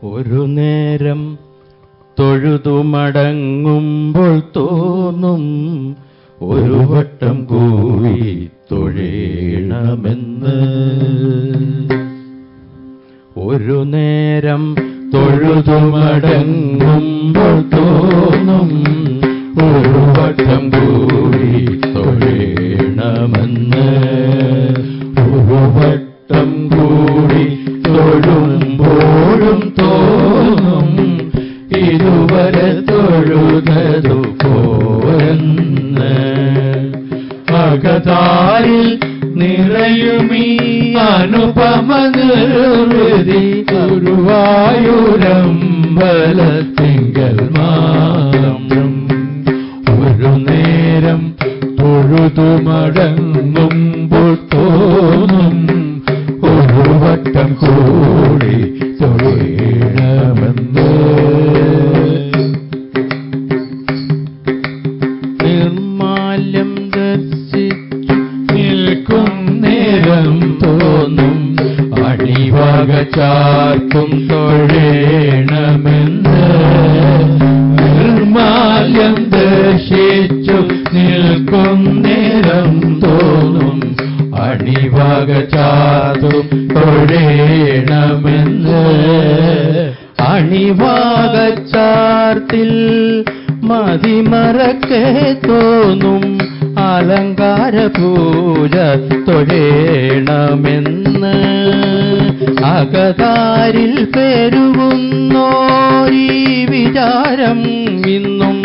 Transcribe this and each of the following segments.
ഒരു നേരം തൊഴുതുമടങ്ങുമ്പോൾ തോന്നും ഒരു വട്ടം കൂടി തൊഴേണമെന്ന്. ഒരു നേരം തൊഴുതുമടങ്ങുമ്പോൾ തോന്നും ഒരു വട്ടം കൂടി തൊഴേണമെന്ന്. ഒരു വട്ടം കൂടി തൊഴുമ്പോഴും തോന്നും ഇതുവരെ തൊഴുതതു പോരെന്ന്. അകതാരിൽ നിറയുമീ അനുപമ നിർവൃതി ഗുരുവായൂരമ്പലത്തിങ്കൽ മാത്രം. ഒരു നേരം തൊഴുതുമടങ്ങുമ്പോൾ തോന്നും ഒരു വട്ടം കൂടി തൊഴേണമെന്ന്. നിർമാല്യം ദർശിച്ചു നിൽക്കും നേരം തോന്നും അടിവക ചാർത്തും തൊഴേണമെന്ന്. നിർമാല്യം ദർശിച്ചു നിൽക്കും നേരം തോന്നും അടിവക ചാർത്തും തൊഴേണമെന്ന്. അണിവാക ചാർത്തിൽ മതിമറക്കെ തോന്നും അലങ്കാര പൂജ തൊഴേണമെന്ന്. അകതാരിൽ പെരുകുന്നോരീ വിചാരം ഇന്നും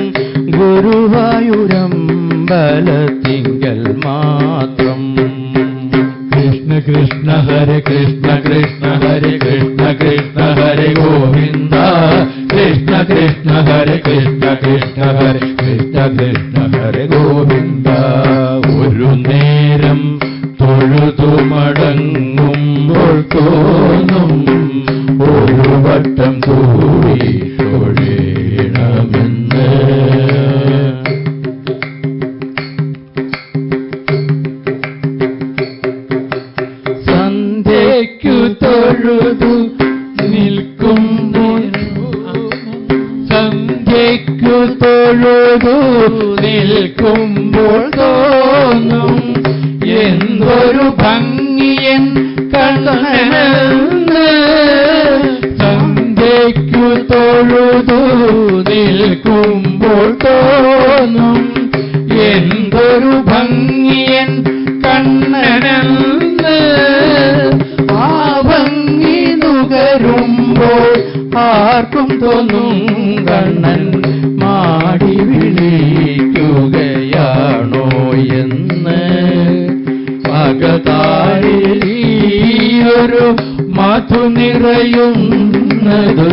ഗുരുവായൂരമ്പലത്തിങ്കൽ മാത്രം. കൃഷ്ണ കൃഷ്ണ ഹരേ കൃഷ്ണ കൃഷ്ണ ഹരേ കൃഷ്ണ കൃഷ്ണ ഹരേ ഗോവിന്ദ. കൃഷ്ണ കൃഷ്ണ ഹരേ കൃഷ്ണ കൃഷ്ണ ഹരേ കൃഷ്ണ കൃഷ്ണ ഹരേ ഗോവിന്ദ. ഒരു നേരം തൊഴുതുമടങ്ങുമ്പോൾ തോന്നും ഒരു വട്ടം കൂടി തൊഴേണമെന്ന്. സന്ധ്യയ്ക്കു തൊഴുതു നിൽക്കുമ്പോൾ സന്ധ്യയ്ക്കു തൊഴുതു നിൽക്കുമ്പോൾ തോന്നും എന്തൊരു ഭംഗിയൻ കണ്ണനെന്ന്. സന്ധ്യയ്ക്കു തൊഴുതു നിൽക്കുമ്പോൾ തോന്നും എന്തൊരു ഭംഗിയൻ കണ്ണനെന്ന്. ആ ഭംഗി നുകരുമ്പോൾ ആർക്കും തോന്നും കണ്ണൻ മാടി വിളിക്കുകയാണോ എന്ന്. അകതാരിൽ ഈയൊരു മധു നിറയുന്നത്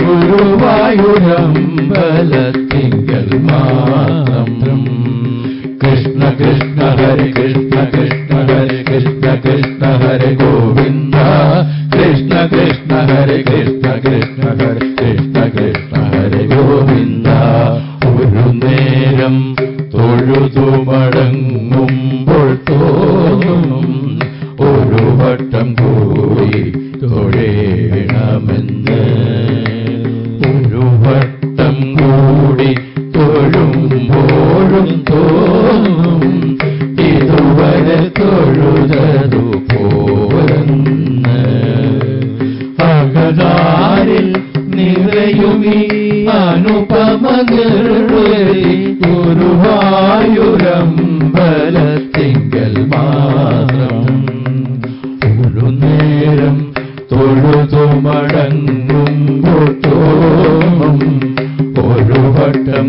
ഗുരുവായൂരമ്പലത്തിങ്കൽ മാത്രം. കൃഷ്ണ കൃഷ്ണ ഹരേ കൃഷ്ണ കൃഷ്ണ ഹരേ കൃഷ്ണ കൃഷ്ണ ഹരേ ഗോവിന്ദ. കൃഷ്ണ കൃഷ്ണ ഹരേ കൃഷ്ണ കൃഷ്ണ ഹരേ കൃഷ്ണ കൃഷ്ണ ഹരേ ഗോവിന്ദ. ഒരു നേരം തൊഴുതുമടങ്ങുമ്പോൾ തോന്നും ഒരു വട്ടം കൂടി തൊഴേണമെന്ന്. ഒരു വട്ടം കൂടി തൊഴുമ്പോഴും തോന്നും ഇതുവരെ തൊഴുതതു പോരെന്ന്. അകതാരിൽ നിറയുമീ അനുപമ നിർവൃതി ഗുരുവായൂരമ്പലത്തിങ്കൽ മാത്രം. ഒരു നേരം തൊഴുതുമടങ്ങുമ്പോൾ തോന്നും ഒരു വട്ടം